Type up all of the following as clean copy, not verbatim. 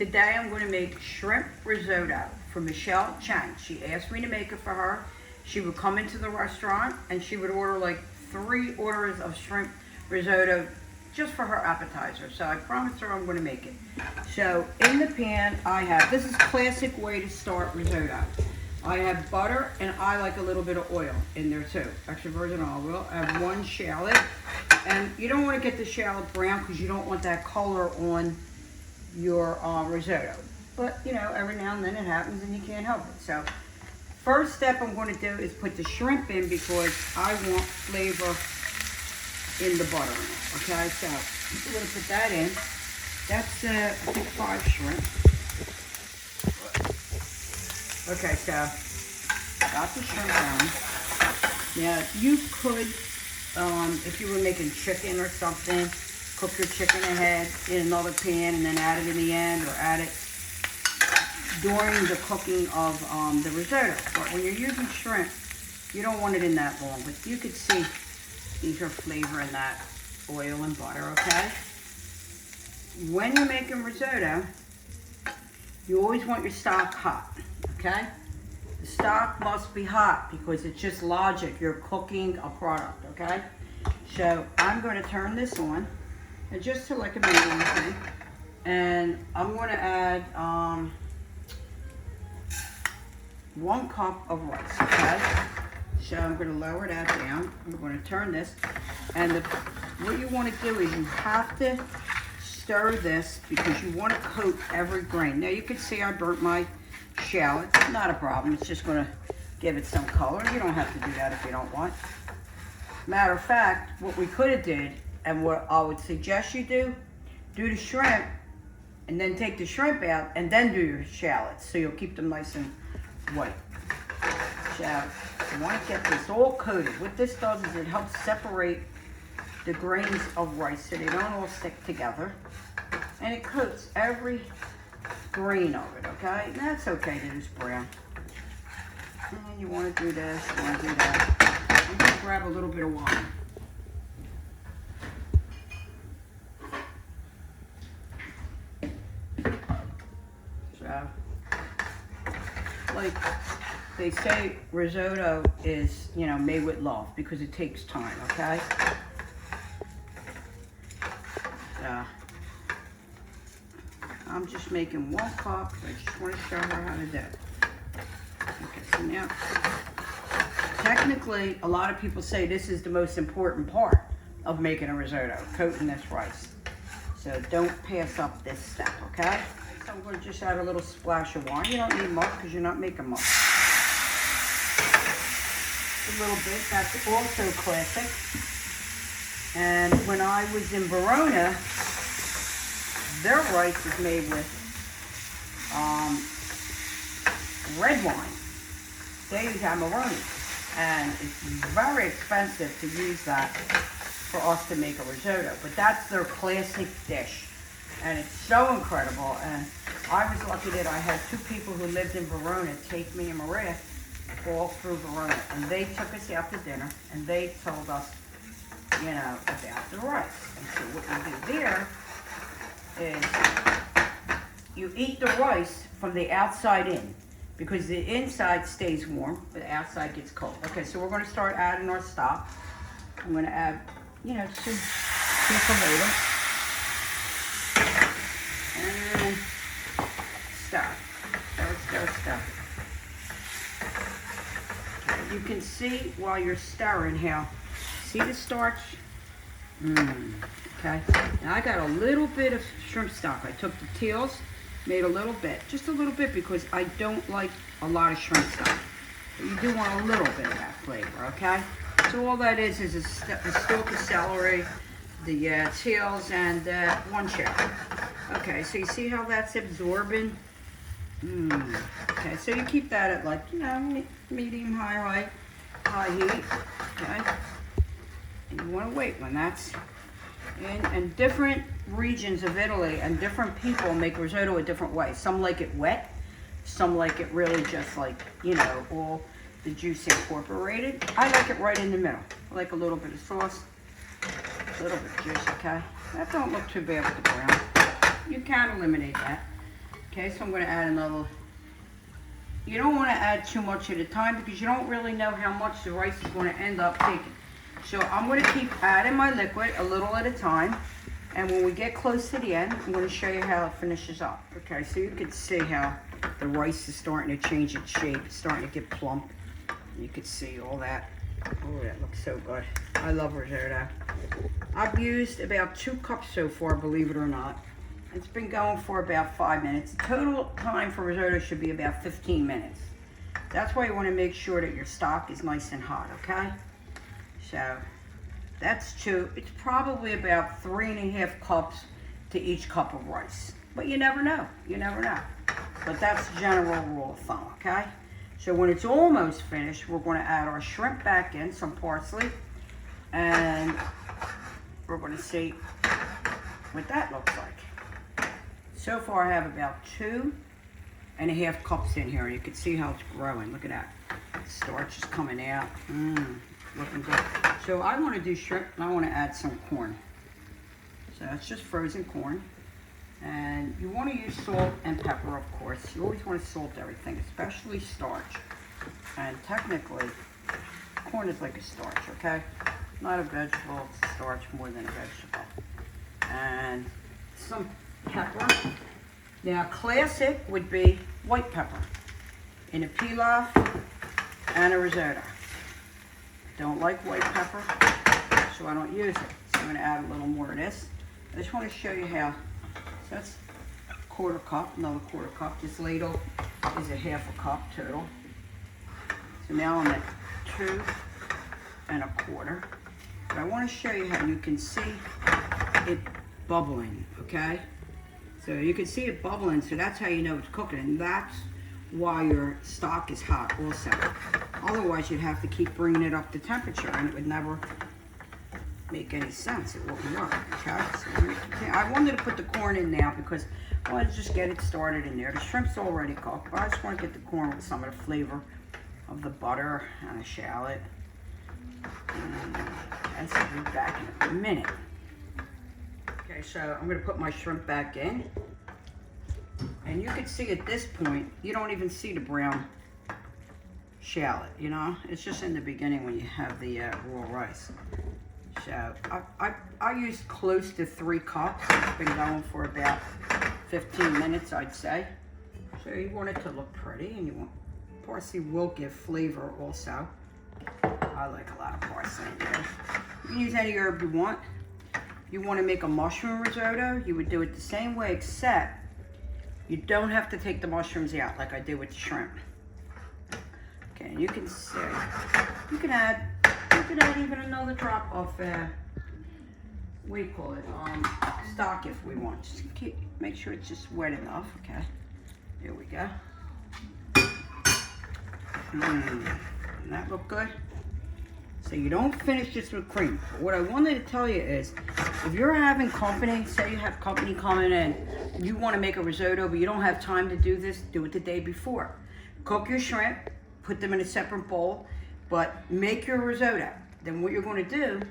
Today I'm going to make shrimp risotto for Michelle Chang. She asked me to make it for her. She would come into the restaurant and she would order like 3 orders of shrimp risotto just for her appetizer. So I promised her I'm going to make it. So in the pan I have, this is classic way to start risotto. I have butter and I like a little bit of oil in there too, extra virgin olive oil. I have 1 shallot, and you don't want to get the shallot brown because you don't want that color on your risotto. But you know, every now and then it happens and you can't help it. So first step I'm going to do is put the shrimp in because I want flavor in the butter in it. Okay, so I'm going to put that in. That's I think 5 shrimp. Okay, so got the shrimp down. Now you could, if you were making chicken or something, cook your chicken ahead in another pan and then add it in the end, or add it during the cooking of the risotto. But when you're using shrimp, you don't want it in that long. But you could see these are flavor in that oil and butter, okay? When you're making risotto, you always want your stock hot, okay? The stock must be hot because it's just logic. You're cooking a product, okay? So I'm going to turn this on, and just to like a medium thing, and I'm going to add 1 cup of rice, okay? So I'm going to lower that down. I'm going to turn this, and what you want to do is you have to stir this because you want to coat every grain. Now you can see I burnt my shallot. Not a problem. It's just going to give it some color. You don't have to do that if you don't want. Matter of fact, what we could have did, and what I would suggest you do the shrimp, and then take the shrimp out, and then do your shallots, so you'll keep them nice and white. So you want to get this all coated. What this does is it helps separate the grains of rice so they don't all stick together, and it coats every grain of it, okay? And that's okay that it's brown. And you want to do this, you want to do that. I'm going to grab a little bit of wine. So, like they say, risotto is, you know, made with love because it takes time, okay? So, I'm just making 1 cup. I just want to show her how to do it. Okay, so now, technically, a lot of people say this is the most important part of making a risotto, coating this rice. So don't pass up this step, okay? So I'm going to just add a little splash of wine. You don't need much because you're not making much. A little bit. That's also classic. And when I was in Verona, their rice is made with red wine. They use Amarone, and it's very expensive to use that for us to make a risotto. But that's their classic dish, and it's so incredible. And I was lucky that I had 2 people who lived in Verona take me and Maria all through Verona, and they took us out to dinner, and they told us, you know, about the rice. And so what we do there is you eat the rice from the outside in because the inside stays warm, but the outside gets cold. Okay, so we're going to start adding our stock. I'm going to add, you know, 2 tomatoes and stir. Stir. You can see while you're stirring how, see the starch? Okay, now I got a little bit of shrimp stock. I took the tails, made a little bit, just a little bit because I don't like a lot of shrimp stock. But you do want a little bit of that flavor, okay? So all that is a stalk of celery, the tails, and 1 shallot. Okay, so you see how that's absorbing? Okay, so you keep that at like, you know, medium, high heat, okay? And you want to wait when that's in. And different regions of Italy and different people make risotto a different way. Some like it wet, some like it really just like, you know, all the juice incorporated. I like it right in the middle. I like a little bit of sauce, a little bit of juice, okay? That don't look too bad with the brown. You can eliminate that. Okay, so I'm going to add another. You don't want to add too much at a time because you don't really know how much the rice is going to end up taking. So I'm going to keep adding my liquid a little at a time. And when we get close to the end, I'm going to show you how it finishes up. Okay, so you can see how the rice is starting to change its shape. It's starting to get plump. You can see all that. Oh, that looks so good. I love risotto. I've used about 2 cups so far, believe it or not. It's been going for about 5 minutes. The total time for risotto should be about 15 minutes. That's why you want to make sure that your stock is nice and hot, okay? So that's 2. It's probably about 3.5 cups to each cup of rice. But you never know. You never know. But that's the general rule of thumb, okay? So when it's almost finished, we're going to add our shrimp back in, some parsley, and we're going to see what that looks like. So far I have about 2.5 cups in here. You can see how it's growing. Look at that. The starch is coming out. Looking good. So I want to do shrimp and I want to add some corn. So that's just frozen corn. And you want to use salt and pepper, of course. You always want to salt everything, especially starch. And technically, corn is like a starch, okay? Not a vegetable, it's a starch more than a vegetable. And some pepper. Now, classic would be white pepper in a pilaf and a risotto. Don't like white pepper, so I don't use it. So I'm going to add a little more of this. I just want to show you how. So that's a 1/4 cup, another 1/4 cup. This ladle is a 1/2 cup total. So now I'm at 2.25. But I want to show you how you can see it bubbling, okay? So you can see it bubbling, so that's how you know it's cooking. And that's why your stock is hot also. Otherwise, you'd have to keep bringing it up to temperature, and it would never make any sense. It wouldn't work, okay? So I wanted to put the corn in now because I wanted to just get it started in there. The shrimp's already cooked, but I just want to get the corn with some of the flavor of the butter and the shallot. And so we'll be back in a minute. Okay, so I'm going to put my shrimp back in. And you can see at this point, you don't even see the brown shallot, you know? It's just in the beginning when you have the raw rice. So I used close to 3 cups. It's been going for about 15 minutes, I'd say. So you want it to look pretty, and you want parsley will give flavor also. I like a lot of parsley in there. You can use any herb you want. If you want to make a mushroom risotto, you would do it the same way, except you don't have to take the mushrooms out like I did with the shrimp. Okay, you can see. You can add even another drop of what do you call it? Stock if we want. Just make sure it's just wet enough. Okay, here we go. Doesn't that look good? So you don't finish this with cream. But what I wanted to tell you is, if you're having company, say you have company coming in, you want to make a risotto, but you don't have time to do this, do it the day before. Cook your shrimp, put them in a separate bowl, but make your risotto. Then what you're going to do,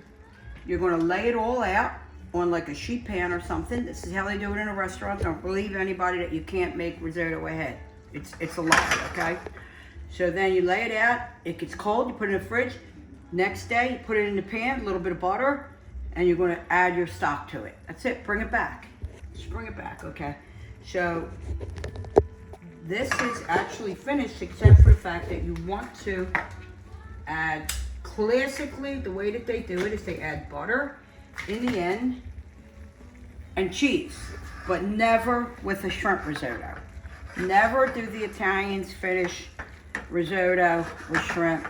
you're going to lay it all out on like a sheet pan or something. This is how they do it in a restaurant. Don't believe anybody that you can't make risotto ahead. It's a lie, okay? So then you lay it out, it gets cold, you put it in the fridge. Next day, you put it in the pan, a little bit of butter, and you're going to add your stock to it. That's it. Bring it back. Just bring it back, okay? So this is actually finished, except for the fact that you want to add, classically, the way that they do it is they add butter in the end and cheese, but never with a shrimp risotto. Never do the Italians finish risotto with shrimp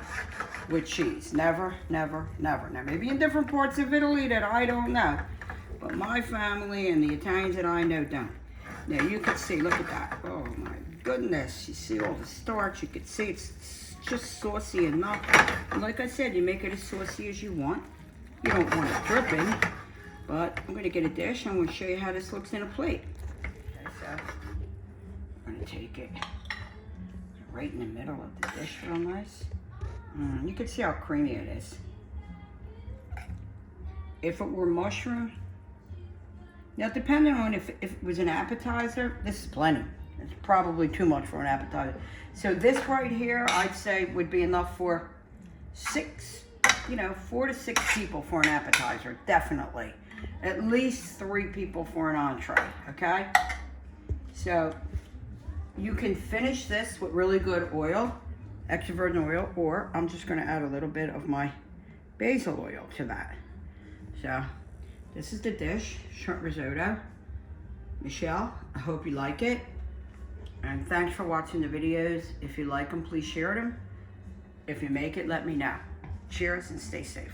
with cheese. Never, never, never. Now, maybe in different parts of Italy that I don't know, but my family and the Italians that I know don't. Now, you can see, look at that. Oh, my goodness. You see all the starch. You can see it's just saucy enough. And like I said, you make it as saucy as you want. You don't want it dripping, but I'm going to get a dish. I'm going to show you how this looks in a plate. Okay, so I'm going to take it right in the middle of the dish real nice. You can see how creamy it is. If it were mushroom, now depending on if it was an appetizer, this is plenty. It's probably too much for an appetizer. So this right here, I'd say would be enough for 4 to 6 people for an appetizer, definitely. At least 3 people for an entree, okay? So you can finish this with really good oil, extra virgin oil, or I'm just gonna add a little bit of my basil oil to that. So this is the dish, shrimp risotto. Michelle, I hope you like it. And thanks for watching the videos. If you like them, please share them. If you make it, let me know. Cheers and stay safe.